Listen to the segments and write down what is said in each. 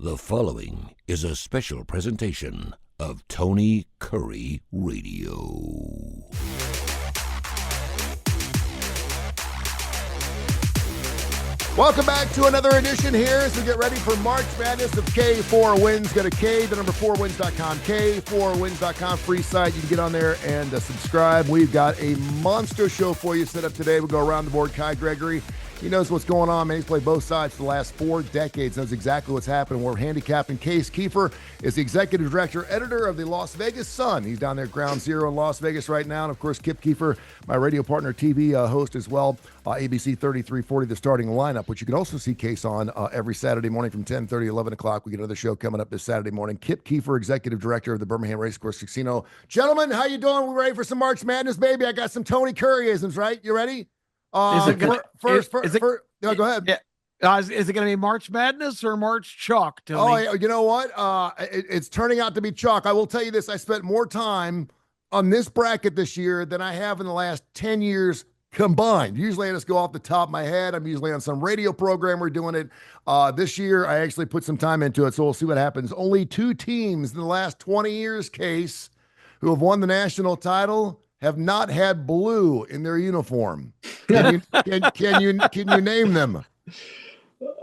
The following is a special presentation of Tony Kurre Radio. Welcome back to another edition here as we get ready for March Madness of K4Wins. Go to K4Wins.com, K4Wins.com, free site. You can get on there and subscribe. We've got a monster show for you set up today. We'll go around the board. Kai Gregory, he knows what's going on, man. He's played both sides for the last 4 decades, knows exactly what's happening. We're handicapping. Case Kiefer is the executive director, editor of the Las Vegas Sun. He's down there at Ground Zero in Las Vegas right now. And, of course, Kip Kiefer, my radio partner, TV host as well, ABC 3340, the starting lineup, which you can also see Case on every Saturday morning from 10:30, 11 o'clock. We get another show coming up this Saturday morning. Kip Kiefer, executive director of the Birmingham Racecourse Casino. Gentlemen, how you doing? We ready for some March Madness, baby? I got some Tony Curry-isms, right? You ready? Is it gonna, no, go ahead. Yeah. Is it going to be March Madness or March Chalk, Tony? Oh, you know what? It's turning out to be chalk. I will tell you this. I spent more time on this bracket this year than I have in the last 10 years combined. Usually I just go off the top of my head. I'm usually on some radio program. We're doing it. This year, I actually put some time into it, so we'll see what happens. Only 2 teams in the last 20 years, Case, who have won the national title have not had blue in their uniform. Can you name them?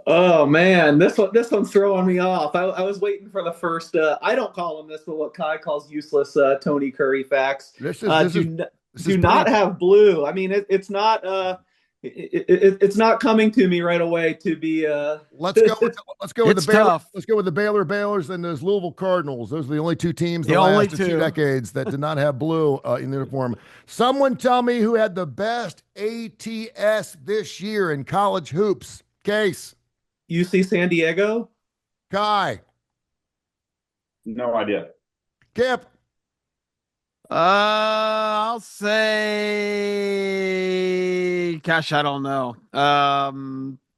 Oh man, this one's throwing me off. I was waiting for the first. I don't call them this, but what Kai calls useless Tony Curry facts. Do not have blue. I mean, it's not. It's not coming to me right away to be. Let's go with the Baylor. Let's go with the Baylors and those Louisville Cardinals. Those are the only 2 teams in the last 2 decades that did not have blue in the uniform. Someone tell me who had the best ATS this year in college hoops. Case. UC San Diego. Kai. No idea. Kip. I'll say, gosh, I don't know.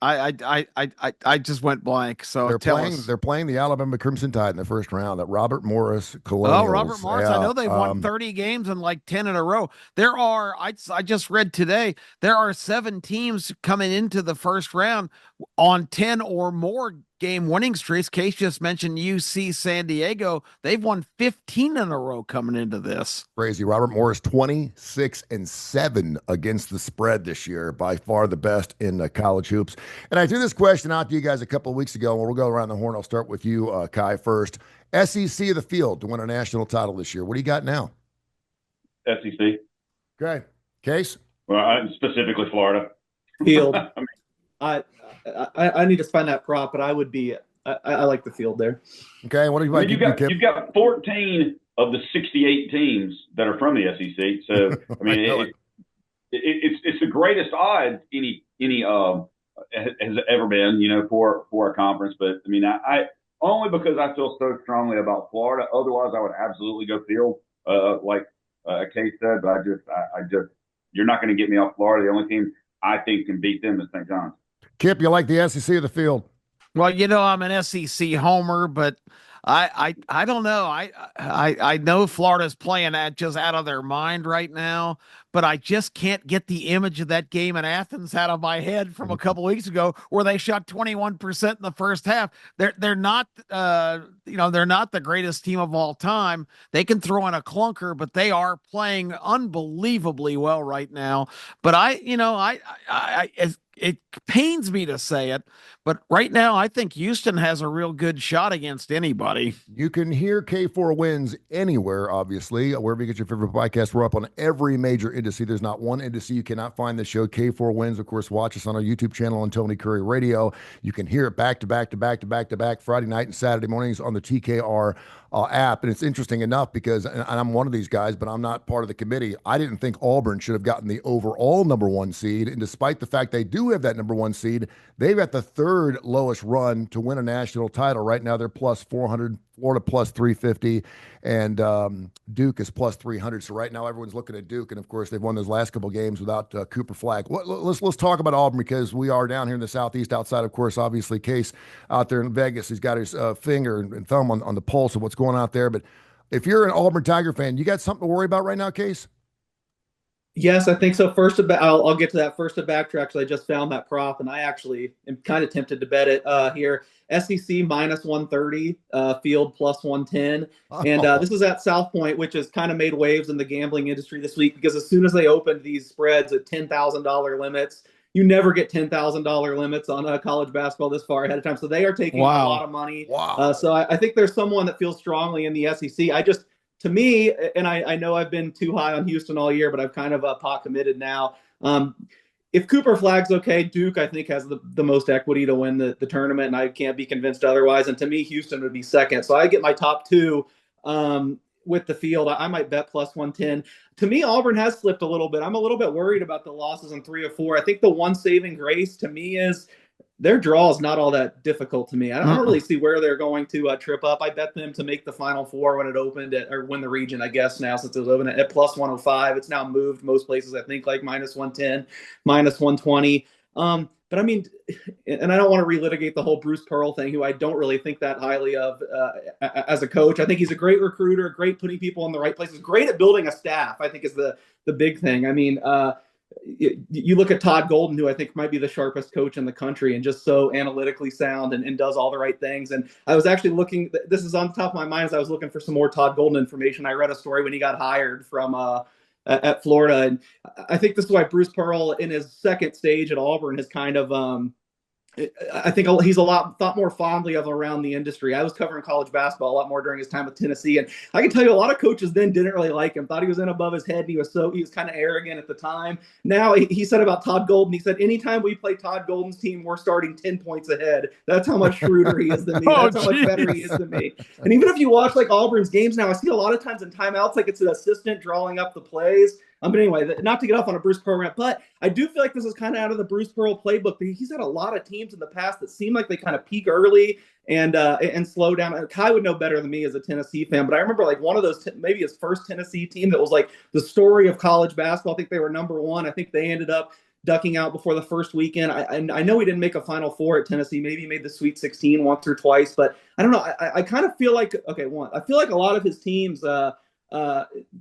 I just went blank. So they're playing the Alabama Crimson Tide in the first round. That Robert Morris Colonials. Oh, Robert Morris. Yeah. I know they've won 30 games and like 10 in a row. There are, I just read today, there are 7 teams coming into the first round on 10 or more game winning streaks. Case just mentioned UC San Diego. They've won 15 in a row coming into this. Crazy. Robert Morris 26-7 against the spread this year, by far the best in college hoops. And I threw this question out to you guys a couple of weeks ago, and we'll go around the horn. I'll start with you, Kai, first. SEC of the field to win a national title this year. What do you got now? SEC. Okay. Case? Well, specifically Florida. Field. I need to find that prop, but I would be. I like the field there. Okay, what do you like? You've got 14 of the 68 teams that are from the SEC. So I mean, it's the greatest odds any has ever been, for a conference. But I mean, I only because I feel so strongly about Florida. Otherwise, I would absolutely go field, like Kate said. But I just you're not going to get me off Florida. The only team I think can beat them is St. John's. Kip, you like the SEC of the field? Well, I'm an SEC homer, but I don't know. I know Florida's playing just out of their mind right now, but I just can't get the image of that game in Athens out of my head from a couple weeks ago where they shot 21% in the first half. They're not they're not the greatest team of all time. They can throw in a clunker, but they are playing unbelievably well right now. But it pains me to say it, but right now I think Houston has a real good shot against anybody. You can hear K4Wins anywhere, obviously, wherever you get your favorite podcast. We're up on every major indice. There's not one indice you cannot find the show. K4Wins, of course, watch us on our YouTube channel on Tony Curry Radio. You can hear it back to back Friday night and Saturday mornings on the TKR app. And it's interesting enough because, and I'm one of these guys, but I'm not part of the committee. I didn't think Auburn should have gotten the overall number 1 seed. And despite the fact they do have that number 1 seed, they've got the 3rd lowest run to win a national title. Right now, they're plus 400, Florida plus 350, and Duke is plus 300. So right now, everyone's looking at Duke. And of course, they've won those last couple games without Cooper Flagg. Let's talk about Auburn because we are down here in the Southeast outside, of course, obviously, Case out there in Vegas. He's got his finger and thumb on the pulse of what's going out there. But if you're an Auburn Tiger fan, you got something to worry about right now, Case? Yes, I think so. First, I'll get to that first to backtrack because I just found that prop, and I actually am kind of tempted to bet it here. SEC minus 130, field plus 110. And this is at South Point, which has kind of made waves in the gambling industry this week, because as soon as they opened these spreads at $10,000 limits, you never get $10,000 limits on college basketball this far ahead of time. So they are taking a lot of money. So I think there's someone that feels strongly in the SEC. To me, and I know I've been too high on Houston all year, but I've kind of pot committed now. If Cooper Flag's okay, Duke, I think, has the most equity to win the tournament, and I can't be convinced otherwise. And to me, Houston would be second. So I get my top two with the field. I might bet plus 110. To me, Auburn has slipped a little bit. I'm a little bit worried about the losses in 3 or 4. I think the one saving grace to me is their draw is not all that difficult to me. I don't really see where they're going to trip up. I bet them to make the Final Four when it opened or win the region, I guess, now, since it was open at plus 105. It's now moved most places, I think, like minus 110, minus 120. But I mean, and I don't want to relitigate the whole Bruce Pearl thing, who I don't really think that highly of as a coach. I think he's a great recruiter, great putting people in the right places, great at building a staff, I think, is the big thing. I mean, you look at Todd Golden, who I think might be the sharpest coach in the country, and just so analytically sound and does all the right things. And I was actually looking, this is on the top of my mind as I was looking for some more Todd Golden information. I read a story when he got hired from at Florida. And I think this is why Bruce Pearl, in his second stage at Auburn, has kind of I think he's thought more fondly of around the industry. I was covering college basketball a lot more during his time with Tennessee, and I can tell you a lot of coaches then didn't really like him, thought he was in above his head, and he was kind of arrogant at the time. Now he said about Todd Golden, he said, anytime we play Todd Golden's team, we're starting 10 points ahead. That's how much shrewder he is than me. That's how much better he is than me. And even if you watch like Auburn's games now, I see a lot of times in timeouts, like it's an assistant drawing up the plays. But anyway, not to get off on a Bruce Pearl rant, but I do feel like this is kind of out of the Bruce Pearl playbook. He's had a lot of teams in the past that seem like they kind of peak early and slow down. Kai would know better than me as a Tennessee fan, but I remember like one of those, maybe his first Tennessee team that was like the story of college basketball. I think they were number one. I think they ended up ducking out before the first weekend. I know he didn't make a Final Four at Tennessee. Maybe he made the Sweet 16 once or twice, but I don't know. I kind of feel like, I feel like a lot of his teams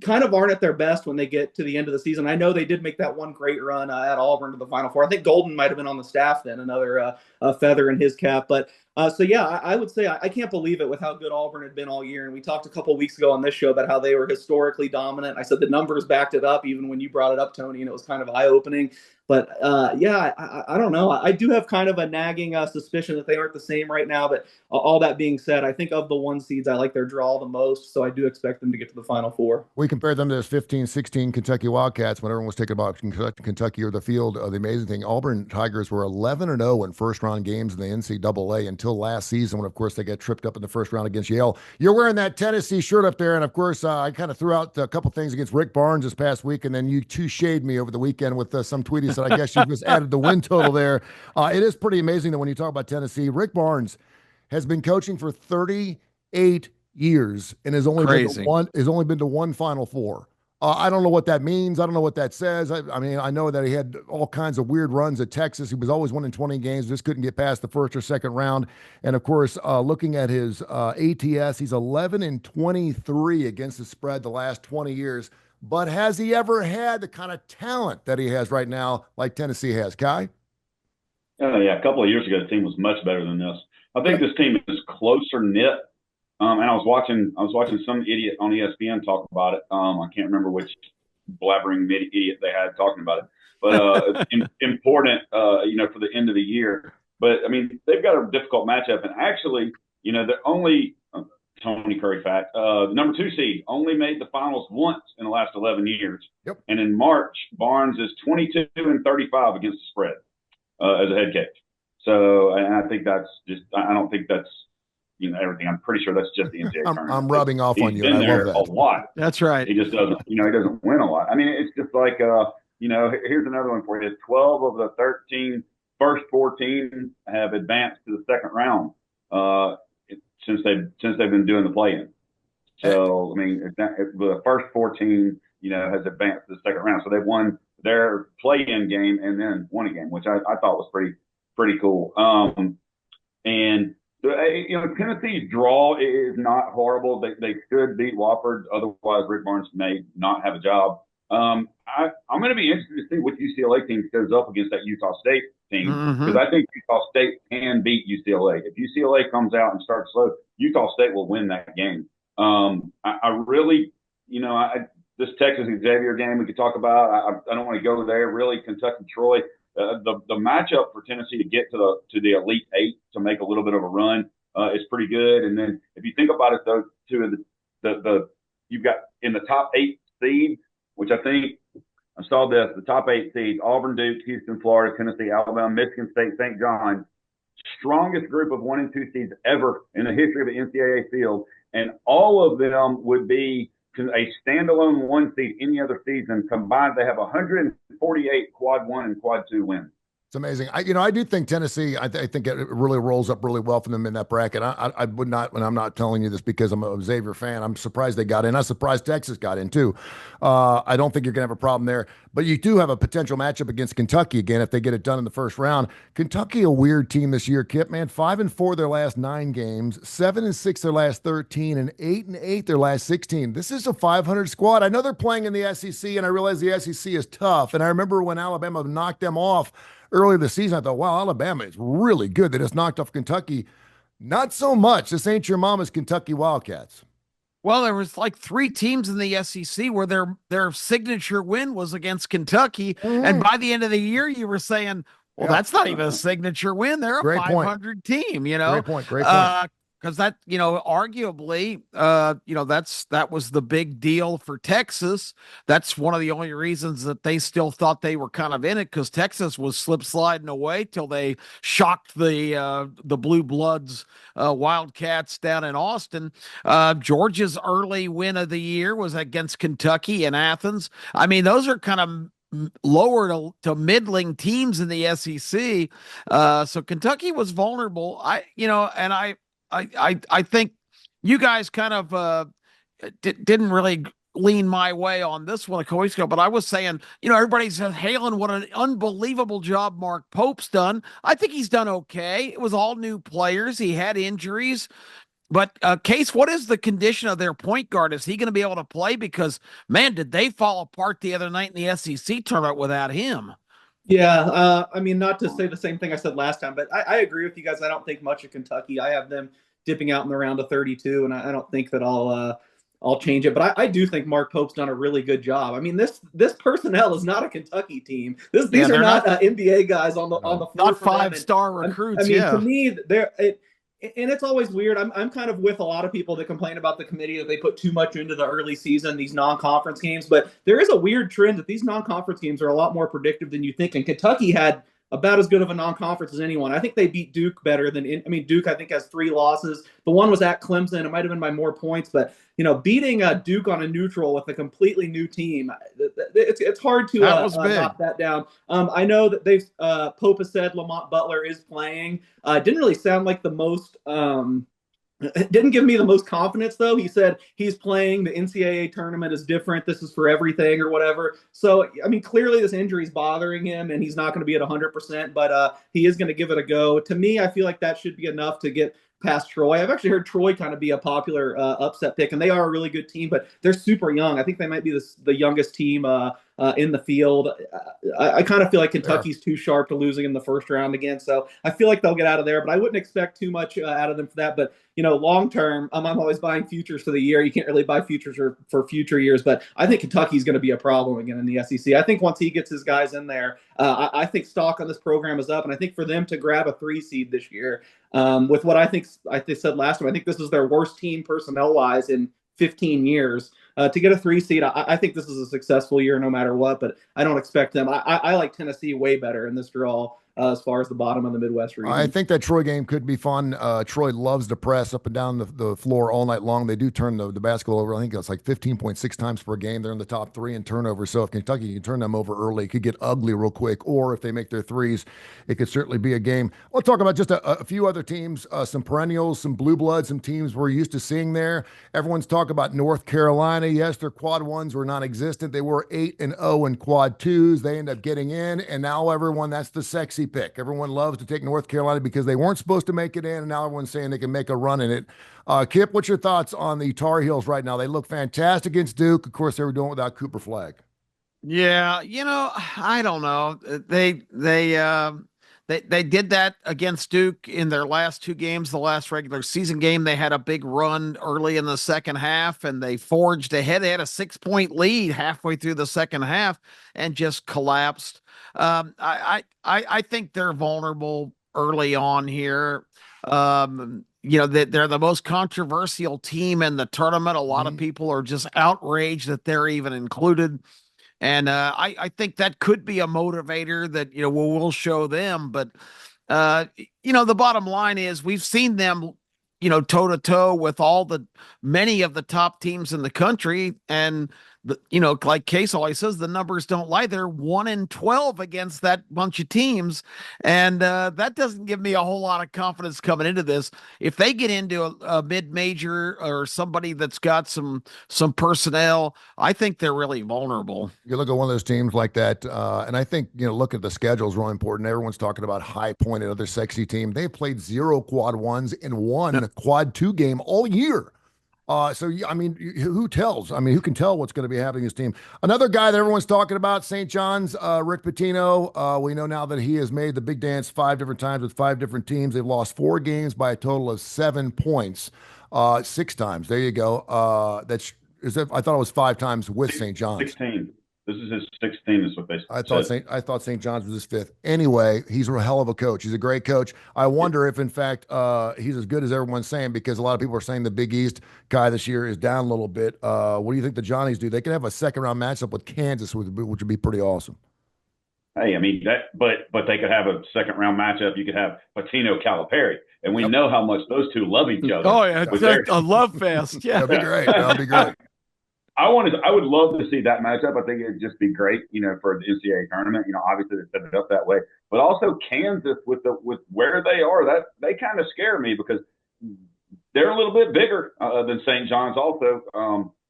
kind of aren't at their best when they get to the end of the season. I know they did make that one great run at Auburn to the Final Four. I think Golden might have been on the staff then, another feather in his cap. But so, yeah, I would say I can't believe it with how good Auburn had been all year. And we talked a couple of weeks ago on this show about how they were historically dominant. I said the numbers backed it up, even when you brought it up, Tony, and it was kind of eye-opening. But, yeah, I don't know. I do have kind of a nagging suspicion that they aren't the same right now. But all that being said, I think of the one seeds, I like their draw the most. So I do expect them to get to the Final Four. We compared them to those 15-16 Kentucky Wildcats when everyone was taking about Kentucky or the field. The amazing thing, Auburn Tigers were 11-0 in first-round games in the NCAA until last season when, of course, they got tripped up in the first round against Yale. You're wearing that Tennessee shirt up there, and, of course, I kind of threw out a couple things against Rick Barnes this past week, and then you two-shade me over the weekend with some tweeties that I guess you just added the win total there. It is pretty amazing that when you talk about Tennessee, Rick Barnes has been coaching for 38 years and has only been to one Final Four. I don't know what that means. I don't know what that says. I mean, I know that he had all kinds of weird runs at Texas. He was always winning 20 games, just couldn't get past the first or second round. And, of course, looking at his ATS, he's 11-23 against the spread the last 20 years. But has he ever had the kind of talent that he has right now like Tennessee has, Kai? Yeah, a couple of years ago, the team was much better than this. I think this team is closer knit. And I was watching some idiot on ESPN talk about it. I can't remember which blabbering idiot they had talking about it, but important, for the end of the year. But I mean, they've got a difficult matchup, and actually, the only Tony Curry fact, the number 2 seed only made the finals once in the last 11 years. Yep. And in March, Barnes is 22-35 against the spread as a head coach. So, and I think that's I don't think that's everything. I'm pretty sure that's just the NCAA tournament. I'm rubbing off on you. He's been there I love that. a lot. That's right. He just doesn't, he doesn't win a lot. I mean, it's just like, here's another one for you. 12 of the 13 first 14 have advanced to the second round since they've been doing the play-in. So, I mean, the first 14, has advanced to the second round. So they've won their play-in game and then won a game, which I thought was pretty cool. And Tennessee's draw is not horrible. They should beat Wofford. Otherwise, Rick Barnes may not have a job. I'm going to be interested to see what UCLA team goes up against that Utah State team because I think Utah State can beat UCLA. If UCLA comes out and starts slow, Utah State will win that game. I really, this Texas Xavier game we could talk about. I don't want to go there. Really, Kentucky Troy. The matchup for Tennessee to get to the Elite Eight to make a little bit of a run is pretty good. And then if you think about it, though, too, the you've got in the top 8 seed, which I think I saw this, the top 8 seeds: Auburn, Duke, Houston, Florida, Tennessee, Alabama, Michigan State, St. John's. Strongest group of 1 and 2 seeds ever in the history of the NCAA field, and all of them would be a standalone 1 seed any other season. Combined, they have 148 quad 1 and quad 2 wins. It's amazing. I do think Tennessee, I think it really rolls up really well for them in that bracket. I would not, and I'm not telling you this because I'm a Xavier fan, I'm surprised they got in. I'm surprised Texas got in too. I don't think you're going to have a problem there. But you do have a potential matchup against Kentucky again if they get it done in the first round. Kentucky, a weird team this year, Kip, man. 5-4 their last 9 games, 7-6 their last 13, and 8-8 their last 16. This is a 500 squad. I know they're playing in the SEC, and I realize the SEC is tough. And I remember when Alabama knocked them off earlier this season, I thought, wow, Alabama is really good. They just knocked off Kentucky. Not so much. This ain't your mama's Kentucky Wildcats. Well, there was like 3 teams in the SEC where their signature win was against Kentucky. And by the end of the year, you were saying, well, that's not even a signature win. They're a 500 team, Great point. Great point. Because that, arguably, that was the big deal for Texas. That's one of the only reasons that they still thought they were kind of in it, because Texas was slip sliding away till they shocked the Blue Bloods Wildcats down in Austin. Georgia's early win of the year was against Kentucky in Athens. I mean, those are kind of lower to middling teams in the SEC. So Kentucky was vulnerable. I think you guys kind of didn't really lean my way on this one a couple weeks ago, but I was saying, everybody's hailing what an unbelievable job Mark Pope's done. I think he's done okay. It was all new players. He had injuries. But Case, what is the condition of their point guard? Is he going to be able to play? Because, man, did they fall apart the other night in the SEC tournament without him? Yeah, not to say the same thing I said last time, but I agree with you guys. I don't think much of Kentucky. I have them dipping out in the round of 32, and I don't think that I'll change it. But I do think Mark Pope's done a really good job. I mean, this personnel is not a Kentucky team. These are not NBA guys on the floor. Not 5-star recruits. To me, and it's always weird. I'm kind of with a lot of people that complain about the committee that they put too much into the early season, these non-conference games. But there is a weird trend that these non-conference games are a lot more predictive than you think. And Kentucky had about as good of a non-conference as anyone. I think they beat Duke better than Duke, I think, has 3 losses. The one was at Clemson. It might have been by more points, but beating Duke on a neutral with a completely new team, it's hard to knock that down. I know that Pope has said Lamont Butler is playing. Didn't really sound like the most. It didn't give me the most confidence, though. He said he's playing. The NCAA tournament is different. This is for everything or whatever. So, clearly this injury is bothering him, and he's not going to be at 100%, but he is going to give it a go. To me, I feel like that should be enough to get past Troy. I've actually heard Troy kind of be a popular upset pick, and they are a really good team, but they're super young. I think they might be the youngest team in the field. I kind of feel like Kentucky's too sharp to losing in the first round again, so I feel like they'll get out of there, but I wouldn't expect too much out of them for that. But long term, I'm always buying futures for the year. You can't really buy futures for future years, but I think Kentucky's going to be a problem again in the SEC. I think once he gets his guys in there, I think stock on this program is up, and I think for them to grab a 3 seed this year, with what I said last time, I think this is their worst team personnel-wise in 15 years. To get a 3 seed, I think this is a successful year no matter what, but I don't expect them. I like Tennessee way better in this draw as far as the bottom of the Midwest region. I think that Troy game could be fun. Troy loves to press up and down the floor all night long. They do turn the basketball over. I think it's like 15.6 times per game. They're in the top 3 in turnovers. So if Kentucky can turn them over early, it could get ugly real quick. Or if they make their threes, it could certainly be a game. We'll talk about just a few other teams, some perennials, some blue bloods, some teams we're used to seeing there. Everyone's talking about North Carolina. Yes, their quad 1s were non-existent. They were 8-0 in quad 2s. They end up getting in, and now everyone, that's the sexy pick. Everyone loves to take North Carolina because they weren't supposed to make it in, and now everyone's saying they can make a run in it. Kip, what's your thoughts on the Tar Heels right now? They look fantastic against Duke. Of course, they were doing it without Cooper Flagg. Yeah, I don't know. They did that against Duke in their last two games. The last regular season game, they had a big run early in the second half, and they forged ahead. They had a 6-point lead halfway through the second half and just collapsed. I think they're vulnerable early on here. That they're the most controversial team in the tournament. A lot of people are just outraged that they're even included. And I think that could be a motivator that, we'll show them. But, the bottom line is we've seen them, toe to toe with many of the top teams in the country. And, like Case always says, the numbers don't lie. They're 1-12 against that bunch of teams. And that doesn't give me a whole lot of confidence coming into this. If they get into a mid-major or somebody that's got some personnel, I think they're really vulnerable. You look at one of those teams like that, and I think, look at the schedule is really important. Everyone's talking about High Point, another sexy team. They played 0 quad ones and 1 quad 2 game all year. Who tells? Who can tell what's going to be happening in this team? Another guy that everyone's talking about, St. John's, Rick Pitino. We know now that he has made the big dance 5 different times with 5 different teams. They've lost 4 games by a total of 7 points, 6 times. There you go. I thought it was 5 times with St. John's. 16. This is his 16. Is what they said. I thought St. John's was his 5th. Anyway, he's a hell of a coach. He's a great coach. I wonder if, in fact, he's as good as everyone's saying, because a lot of people are saying the Big East guy this year is down a little bit. What do you think the Johnnies do? They could have a second-round matchup with Kansas, which would be pretty awesome. Hey, but they could have a second-round matchup. You could have Patino Calipari, and we know how much those two love each other. Oh yeah, it's a love fest. Yeah, that'd be great. That'd be great. I would love to see that matchup. I think it'd just be great, for the NCAA tournament. Obviously they set it up that way, but also Kansas with where they are, that they kind of scare me because they're a little bit bigger than St. John's also.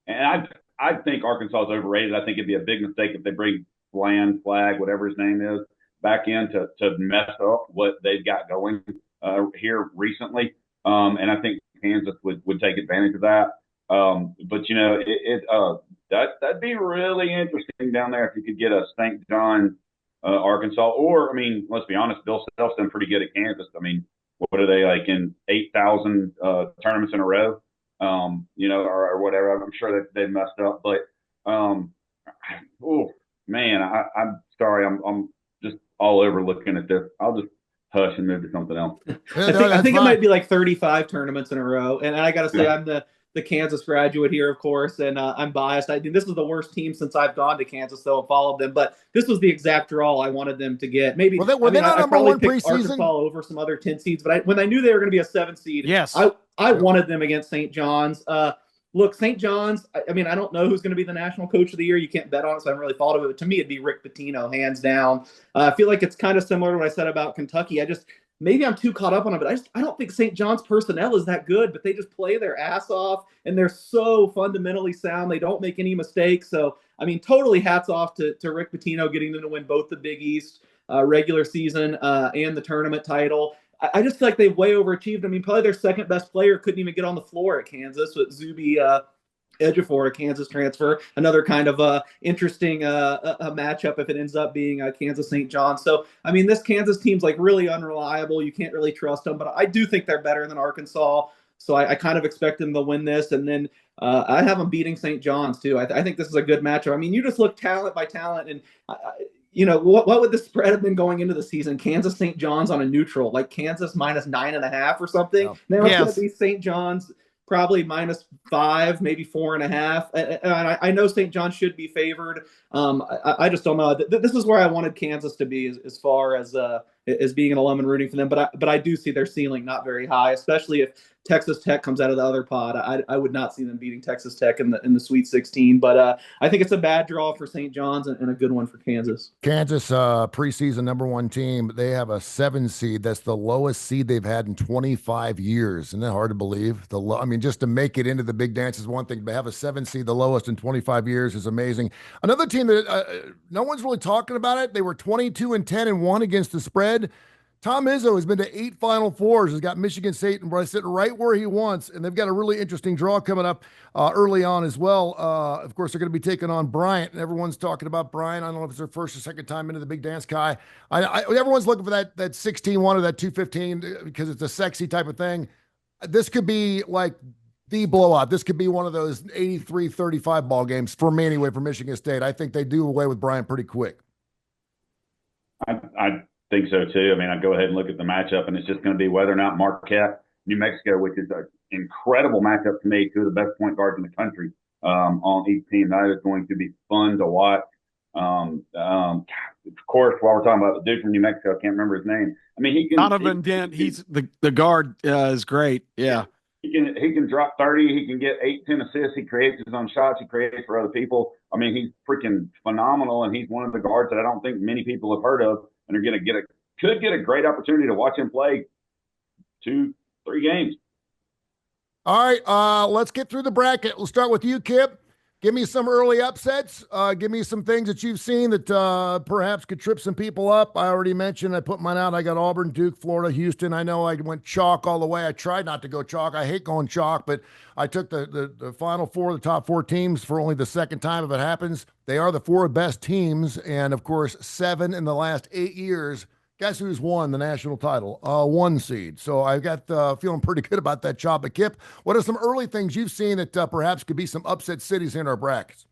And I think Arkansas is overrated. I think it'd be a big mistake if they bring Flag, whatever his name is, back in to mess up what they've got going here recently. And I think Kansas would take advantage of that. But that'd be really interesting down there if you could get a St. John, Arkansas, or let's be honest, Bill Self's done pretty good at Kansas. What are they like in 8,000 tournaments in a row? Or whatever. I'm sure that they messed up, but oh man, I'm sorry, I'm just all over looking at this. I'll just hush and move to something else. I think it might be like 35 tournaments in a row, and I got to say, I'm the Kansas graduate here, of course, and I'm biased. I think this is the worst team since I've gone to Kansas, though, and followed them. But this was the exact draw I wanted them to get. Maybe were they not number one preseason? Arkansas over some other 10 seeds, but when I knew they were going to be a 7 seed, yes, I wanted them against St. John's. Look, St. John's, I don't know who's going to be the national coach of the year. You can't bet on it, so I haven't really thought of it. But to me, it'd be Rick Pitino, hands down. I feel like it's kind of similar to what I said about Kentucky. Maybe I'm too caught up on it, but I don't think St. John's personnel is that good, but they just play their ass off, and they're so fundamentally sound. They don't make any mistakes. So, totally hats off to Rick Pitino getting them to win both the Big East regular season and the tournament title. I just feel like they've way overachieved. Probably their second best player couldn't even get on the floor at Kansas with Zuby Ejiofor, a Kansas transfer. Another kind of interesting matchup if it ends up being Kansas St. John. So, this Kansas team's like really unreliable. You can't really trust them, but I do think they're better than Arkansas. So I kind of expect them to win this. And then I have them beating St. John's too. I think this is a good matchup. You just look talent by talent, and what would the spread have been going into the season? Kansas St. John's on a neutral, like Kansas minus 9.5 or something. Oh. Now it's going to be St. John's probably -5, maybe 4.5. And I know St. John should be favored. I just don't know. This is where I wanted Kansas to be as far as being an alum and rooting for them. But I do see their ceiling not very high, especially if Texas Tech comes out of the other pod. I would not see them beating Texas Tech in the Sweet 16. But I think it's a bad draw for St. John's and a good one for Kansas. Kansas, preseason #1 team. They have a 7 seed. That's the lowest seed they've had in 25 years. Isn't that hard to believe? Just to make it into the big dance is one thing, but have a 7 seed, the lowest in 25 years, is amazing. Another team that no one's really talking about it. They were 22-10-1 against the spread. Tom Izzo has been to 8 Final Fours, has got Michigan State and sitting right where he wants, and they've got a really interesting draw coming up early on as well. Of course, they're going to be taking on Bryant, and everyone's talking about Bryant. I don't know if it's their first or second time into the Big Dance, Kai. Everyone's looking for that 16-1 or that 215 because it's a sexy type of thing. This could be like the blowout. This could be one of those 83-35 ball games for me anyway for Michigan State. I think they do away with Bryant pretty quick. I think so too. I mean, I go ahead and look at the matchup, and it's just going to be whether or not Marquette, New Mexico, which is an incredible matchup to me, two of the best point guards in the country on each team. That is going to be fun to watch. Of course, while we're talking about the dude from New Mexico, I can't remember his name. I mean, he can. Donovan Dent. He's the guard is great. Yeah. He can drop 30. He can get 8-10 assists. He creates his own shots. He creates for other people. I mean, he's freaking phenomenal, and he's one of the guards that I don't think many people have heard of, and are going to could get a great opportunity to watch him play 2-3 games. All right, let's get through the bracket. We'll start with you, Kip. Give me some early upsets. Give me some things that you've seen that perhaps could trip some people up. I already mentioned, I put mine out. I got Auburn, Duke, Florida, Houston. I know I went chalk all the way. I tried not to go chalk. I hate going chalk, but I took the Final Four, the top 4 teams for only the second time if it happens. They are the 4 best teams, and, of course, 7 in the last 8 years. Guess who's won the national title? 1 seed. So I got feeling pretty good about that job. But Kip, what are some early things you've seen that perhaps could be some upset cities in our brackets?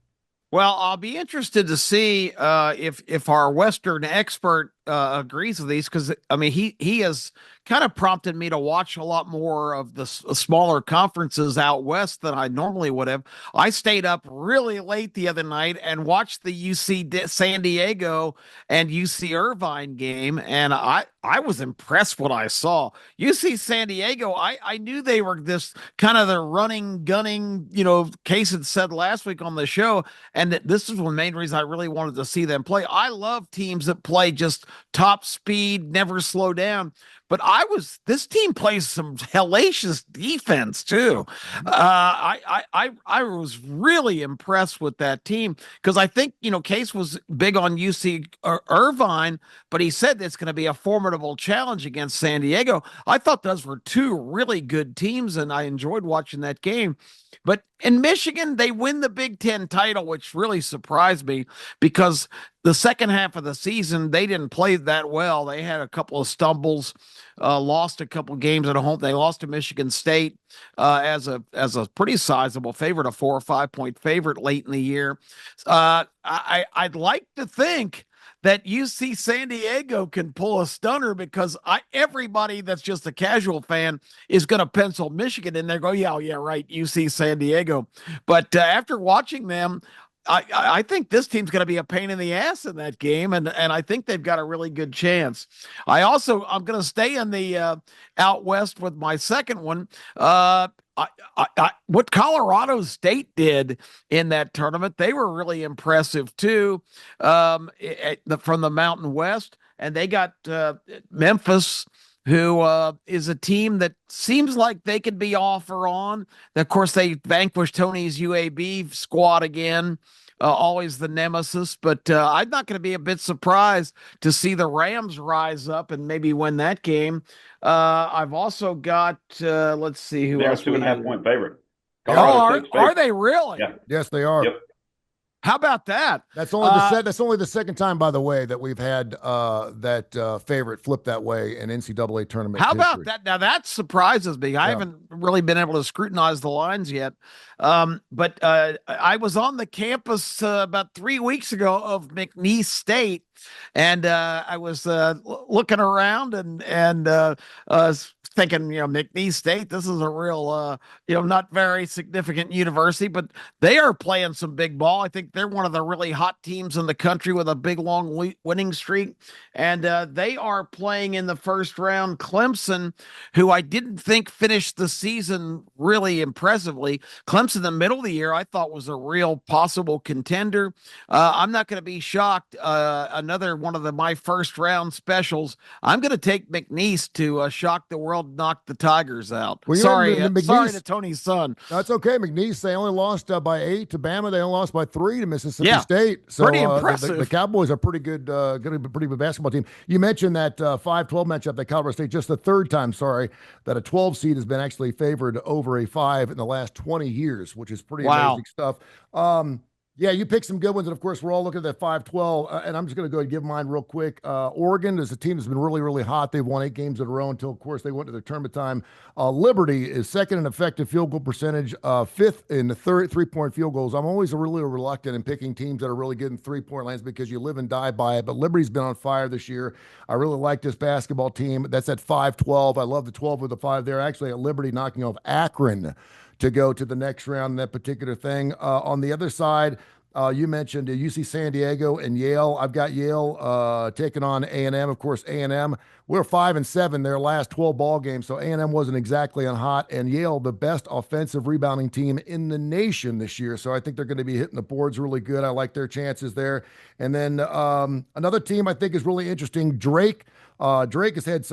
Well, I'll be interested to see if our Western expert agrees with these, because I mean he has kind of prompted me to watch a lot more of the smaller conferences out west than I normally would have. I stayed up really late the other night and watched the UC San Diego and UC Irvine game, and I was impressed what I saw. UC San Diego, I knew they were this kind of the running, gunning, Case had said last week on the show, and that this is one main reason I really wanted to see them play. I love teams that play just top speed, never slow down. But this team plays some hellacious defense too. I was really impressed with that team, because I think, Case was big on UC Irvine, but he said it's going to be a formidable challenge against San Diego. I thought those were 2 really good teams, and I enjoyed watching that game. But in Michigan, they win the Big Ten title, which really surprised me, because the second half of the season, they didn't play that well. They had a couple of stumbles, lost a couple games at home. They lost to Michigan State as a pretty sizable favorite, a 4 or 5 point favorite late in the year. I'd like to think that UC San Diego can pull a stunner, because everybody that's just a casual fan is going to pencil Michigan in there. Go, yeah, right, UC San Diego. But after watching them, I think this team's going to be a pain in the ass in that game, and I think they've got a really good chance. I'm going to stay in the out west with my second one. What Colorado State did in that tournament, they were really impressive too, from the Mountain West, and they got Memphis, who is a team that seems like they could be off or on. Of course, they vanquished Tony's UAB squad again, always the nemesis. But I'm not going to be a bit surprised to see the Rams rise up and maybe win that game. I've also got, let's see who else. They're 2.5 point favorite. Are they really? Yeah. Yes, they are. Yep. How about that? That's only the second time, by the way, that we've had that favorite flip that way in NCAA tournament. How history. about that? Now that surprises me. I haven't really been able to scrutinize the lines yet. But I was on the campus about 3 weeks ago of McNeese State, and I was looking around and thinking, McNeese State, this is a real, not very significant university, but they are playing some big ball. I think they're one of the really hot teams in the country with a big, long winning streak. And they are playing in the first round Clemson, who I didn't think finished the season really impressively. Clemson, in the middle of the year, I thought was a real possible contender. I'm not going to be shocked. Another another one of my first round specials. I'm going to take McNeese to shock the world, knock the Tigers out. Well, sorry to Tony's son. That's okay. McNeese, they only lost by 8 to Bama. They only lost by 3 to Mississippi Yeah, State. So pretty impressive. The Cowboys are pretty good, going to be a pretty good basketball team. You mentioned that 5-12 matchup that Colorado State, just the third time, that a 12 seed has been actually favored over a 5 in the last 20 years, which is pretty amazing stuff. Yeah, you picked some good ones, and of course, we're all looking at that 5-12, and I'm just going to go ahead and give mine real quick. Oregon is a team that's been really, really hot. They've won 8 games in a row until, of course, they went to their tournament time. Liberty is second in effective field goal percentage, fifth in the three-point field goals. I'm always really reluctant in picking teams that are really good in three-point lands because you live and die by it, but Liberty's been on fire this year. I really like this basketball team. That's at 5-12. I love the 12 with the 5 there. Actually, at Liberty knocking off Akron to go to the next round in that particular thing. On the other side, you mentioned UC San Diego and Yale. I've got Yale taking on A&M. Of course, A&M, we're 5-7 their last 12 ball games, so A&M wasn't exactly on hot. And Yale, the best offensive rebounding team in the nation this year, so I think they're going to be hitting the boards really good. I like their chances there. And then another team I think is really interesting, Drake. Drake has had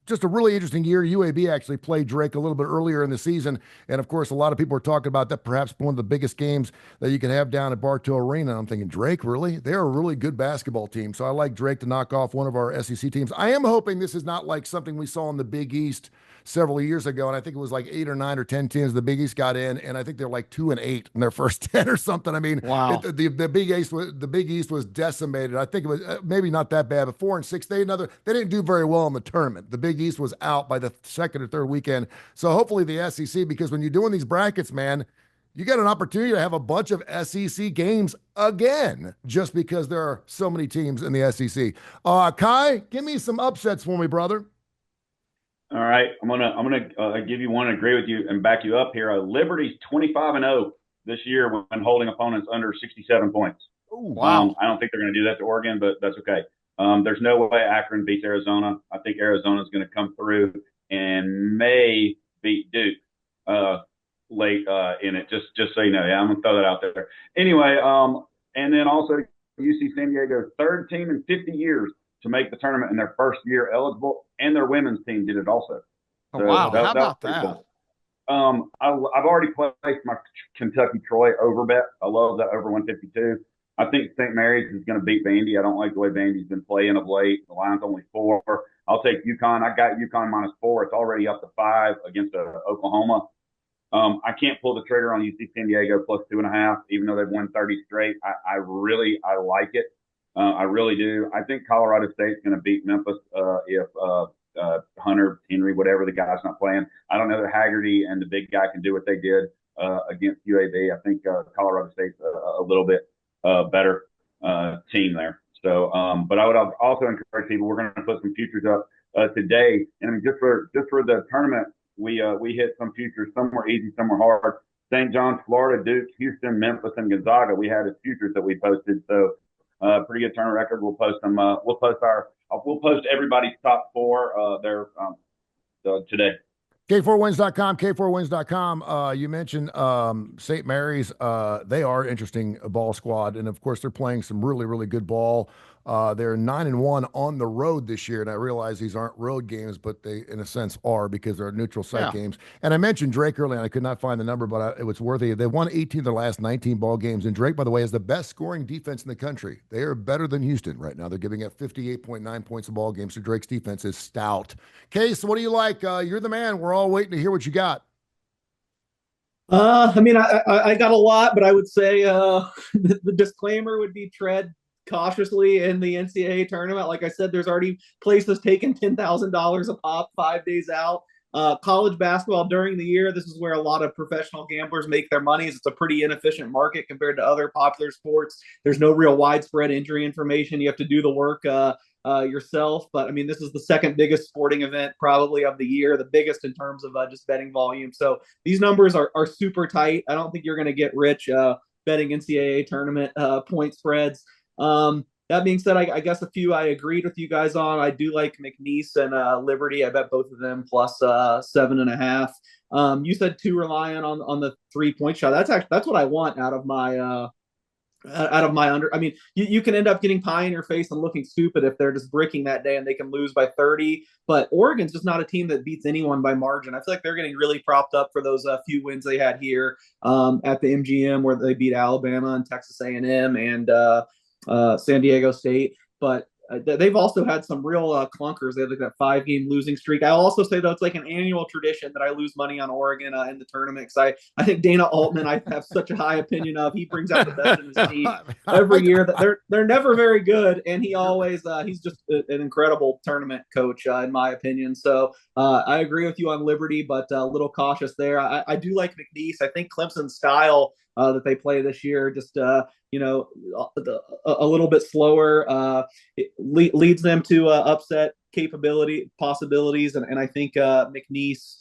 just a really interesting year. UAB actually played Drake a little bit earlier in the season. And of course, a lot of people are talking about that perhaps one of the biggest games that you can have down at Bartow Arena. I'm thinking, Drake, really? They're a really good basketball team. So I like Drake to knock off one of our SEC teams. I am hoping this is not like something we saw in the Big East several years ago, and I think it was like 8 or 9 or 10 teams the Big East got in, and I think they're like 2-8 in their first 10 or something. I mean, wow. The Big East was decimated. I think it was maybe not that bad, but 4-6. They didn't do very well in the tournament. The Big East was out by the second or third weekend. So hopefully the SEC, because when you're doing these brackets, man, you got an opportunity to have a bunch of SEC games again, just because there are so many teams in the SEC. Kai, give me some upsets for me, brother. All right, I'm gonna give you one, agree with you, and back you up here. Liberty's 25-0 this year when holding opponents under 67 points. Ooh, wow! I don't think they're going to do that to Oregon, but that's okay. There's no way Akron beats Arizona. I think Arizona's going to come through and may beat Duke late in it. Just so you know, yeah, I'm gonna throw that out there. Anyway, and then also UC San Diego, third team in 50 years to make the tournament in their first year eligible, and their women's team did it also. So wow, how about that? Cool. I've already placed my Kentucky Troy over bet. I love that over 152. I think St. Mary's is going to beat Vandy. I don't like the way Vandy's been playing of late. The line's only 4. I'll take UConn. I got UConn -4. It's already up to 5 against Oklahoma. I can't pull the trigger on UC San Diego +2.5, even though they've won 30 straight. I like it. I really do. I think Colorado State's going to beat Memphis if Hunter, Henry, whatever the guy's not playing. I don't know that Haggerty and the big guy can do what they did against UAB. I think Colorado State's a little bit better team there. So, but I would also encourage people. We're going to put some futures up today, and I mean, just for the tournament, we hit some futures. Some were easy, some were hard. St. John's, Florida, Duke, Houston, Memphis, and Gonzaga. We had as futures that we posted. So. Pretty good tournament record. We'll post them. We'll post everybody's top 4 there today. K4Wins.com, K4Wins.com. You mentioned St. Mary's. They are an interesting ball squad, and of course they're playing some really, really good ball. They're 9-1 on the road this year, and I realize these aren't road games, but they, in a sense, are because they're neutral site games. And I mentioned Drake earlier, and I could not find the number, but it was worthy. They won 18 of their last 19 ball games, and Drake, by the way, is the best scoring defense in the country. They are better than Houston right now. They're giving up 58.9 points a ball game, so Drake's defense is stout. Case, what do you like? You're the man. We're all waiting to hear what you got. I mean, I got a lot, but I would say the disclaimer would be tread cautiously in the NCAA tournament. Like I said, there's already places taking $10,000 a pop 5 days out. College basketball during the year, this is where a lot of professional gamblers make their money. It's a pretty inefficient market compared to other popular sports. There's no real widespread injury information. You have to do the work yourself. But I mean, this is the second biggest sporting event probably of the year, the biggest in terms of just betting volume. So these numbers are super tight. I don't think you're going to get rich betting NCAA tournament point spreads. That being said, I guess a few I agreed with you guys on. I do like McNeese and Liberty. I bet both of them plus 7.5. You said too reliant on the 3-point shot. That's what I want out of my out of my under. I mean, you can end up getting pie in your face and looking stupid if they're just bricking that day and they can lose by 30. But Oregon's just not a team that beats anyone by margin. I feel like they're getting really propped up for those few wins they had here at the MGM, where they beat Alabama and Texas A&M and San Diego State. But they've also had some real clunkers. They had like that 5-game losing streak. I'll also say, though, it's like an annual tradition that I lose money on Oregon in the tournament, because I think Dana Altman, I have such a high opinion of. He brings out the best in his team every year. That they're never very good, and he always he's just an incredible tournament coach in my opinion. So I agree with you on Liberty, but a little cautious there. I do like McNeese. I think Clemson's style that they play this year, just a little bit slower, it leads them to upset possibilities, and I think McNeese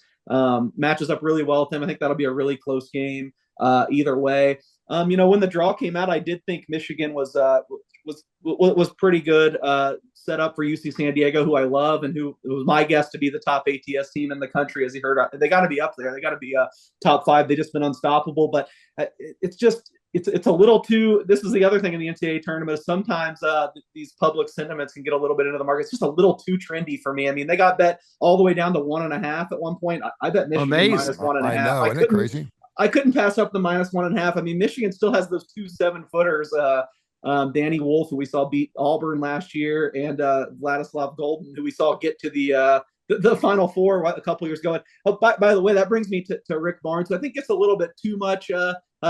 matches up really well with them. I think that'll be a really close game either way. When the draw came out, I did think Michigan was pretty good, set up for UC San Diego, who I love, and who was my guess to be the top ATS team in the country. As you heard, they got to be up there. They got to be top 5. They just been unstoppable. But it's a little too. This is the other thing in the NCAA tournament. Sometimes these public sentiments can get a little bit into the market. It's just a little too trendy for me. I mean, they got bet all the way down to 1.5 at one point. I bet Michigan minus 1.5. I know, isn't it crazy? I couldn't pass up the minus 1.5. I mean, Michigan still has those 2 7-footers. Danny Wolf, who we saw beat Auburn last year, and Vladislav Golden, who we saw get to the Final Four a couple years ago. Oh, by the way, that brings me to Rick Barnes, who I think gets a little bit too much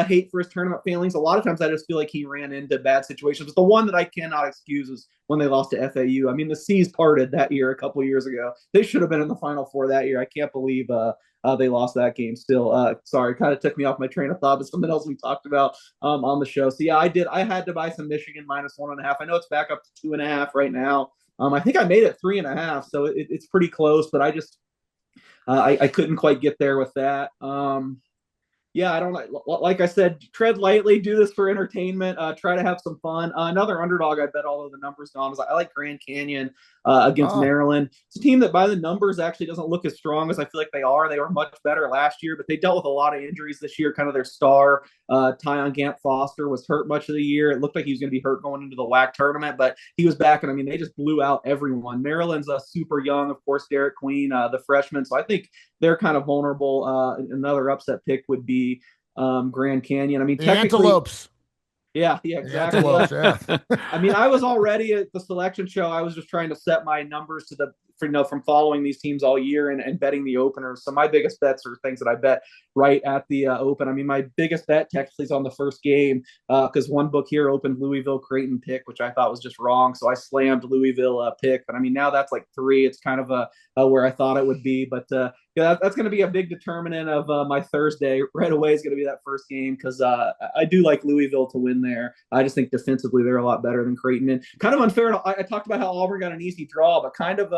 hate for his tournament failings. A lot of times I just feel like he ran into bad situations. But the one that I cannot excuse is when they lost to FAU. I mean, the seas parted that year a couple years ago. They should have been in the Final Four that year. I can't believe they lost that game still. Sorry, kind of took me off my train of thought, but something else we talked about on the show. So yeah, I had to buy some Michigan minus 1.5. I know it's back up to 2.5 right now. I think I made it 3.5, so it's pretty close, but I just I couldn't quite get there with that. Yeah, I don't like I said, tread lightly, do this for entertainment, try to have some fun. Another underdog I bet, although the numbers gone, is I like Grand Canyon against Maryland. It's a team that by the numbers actually doesn't look as strong as I feel like they are. They were much better last year, but they dealt with a lot of injuries this year. Kind of their star, Tyon Gant Foster, was hurt much of the year. It looked like he was going to be hurt going into the WAC tournament, but he was back, and I mean, they just blew out everyone. Maryland's super young, of course, Derek Queen, the freshman, so I think they're kind of vulnerable. Another upset pick would be Grand Canyon. I mean, the Antelopes. Yeah, exactly. I mean, I was already at the selection show. I was just trying to set my numbers to from following these teams all year and betting the openers. So my biggest bets are things that I bet right at the open. I mean, my biggest bet technically is on the first game because one book here opened Louisville Creighton pick, which I thought was just wrong. So I slammed Louisville pick. But I mean, now that's like 3. It's kind of where I thought it would be. But yeah, that's going to be a big determinant of my Thursday. Right away is going to be that first game because I do like Louisville to win there. I just think defensively they're a lot better than Creighton. And kind of unfair. I talked about how Auburn got an easy draw, but kind of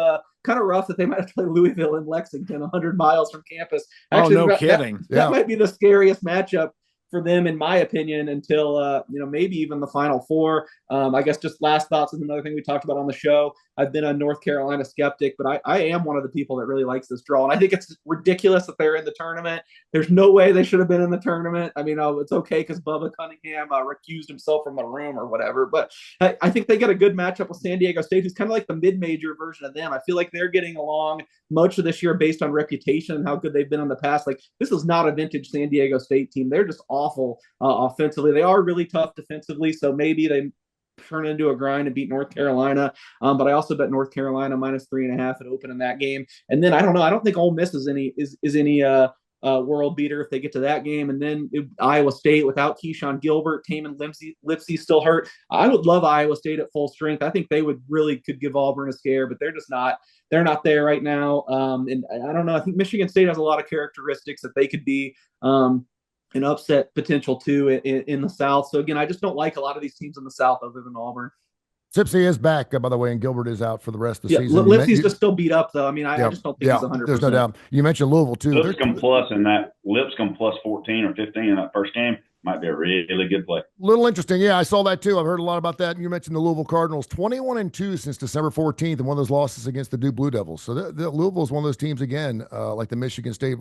rough that they might have to play Louisville in Lexington, 100 miles from campus. Actually, no kidding. That might be the scariest matchup for them, in my opinion, until maybe even the Final Four. I guess just last thoughts is another thing we talked about on the show. I've been a North Carolina skeptic, but I am one of the people that really likes this draw. And I think it's ridiculous that they're in the tournament. There's no way they should have been in the tournament. I mean, it's okay because Bubba Cunningham recused himself from a room or whatever. But I think they get a good matchup with San Diego State, who's kind of like the mid-major version of them. I feel like they're getting along much of this year based on reputation and how good they've been in the past. Like, this is not a vintage San Diego State team. They're just awful offensively. They are really tough defensively, so maybe they turn into a grind and beat North Carolina. But I also bet North Carolina minus 3.5 at open in that game. And then I don't know. I don't think Ole Miss is any world beater if they get to that game. And then Iowa State without Keyshawn Gilbert, Taman Lipsey still hurt. I would love Iowa State at full strength. I think they could give Auburn a scare, but they're just not. They're not there right now. And I don't know. I think Michigan State has a lot of characteristics that they could be an upset potential too in the South. So again, I just don't like a lot of these teams in the South other than Auburn. Sipsey is back, by the way, and Gilbert is out for the rest of the season. Lipsy's just still beat up, though. I mean, I just don't think he's 100%. There's no doubt. You mentioned Louisville, too. Lipscomb plus 14 or 15 in that first game might be a really good play. Little interesting. Yeah, I saw that, too. I've heard a lot about that. And you mentioned the Louisville Cardinals, 21-2 since December 14th, and one of those losses against the Duke Blue Devils. So Louisville is one of those teams, again, like the Michigan State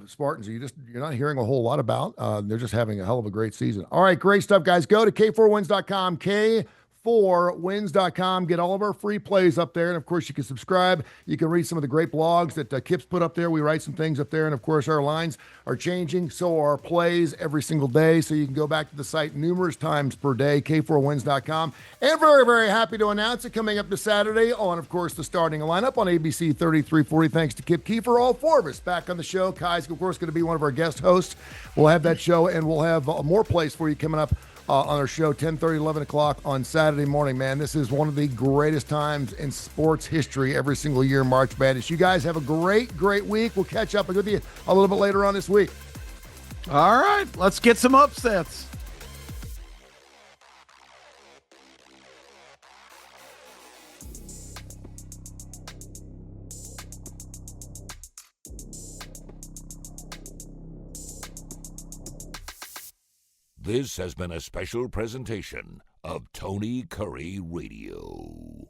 Spartans, you're not hearing a whole lot about. They're just having a hell of a great season. All right, great stuff, guys. Go to K4Wins.com, K4Wins.com. Get all of our free plays up there. And, of course, you can subscribe. You can read some of the great blogs that Kip's put up there. We write some things up there. And, of course, our lines are changing. So are our plays every single day. So you can go back to the site numerous times per day, K4Wins.com. And very, very happy to announce it coming up this Saturday on, of course, the starting lineup on ABC 3340. Thanks to Kip Kiefer. All four of us back on the show. Kai's, of course, going to be one of our guest hosts. We'll have that show, and we'll have more plays for you coming up on our show, 10:30, 11 o'clock on Saturday morning, man. This is one of the greatest times in sports history every single year, March Madness. You guys have a great, great week. We'll catch up with you a little bit later on this week. All right, let's get some upsets. This has been a special presentation of Tony Curry Radio.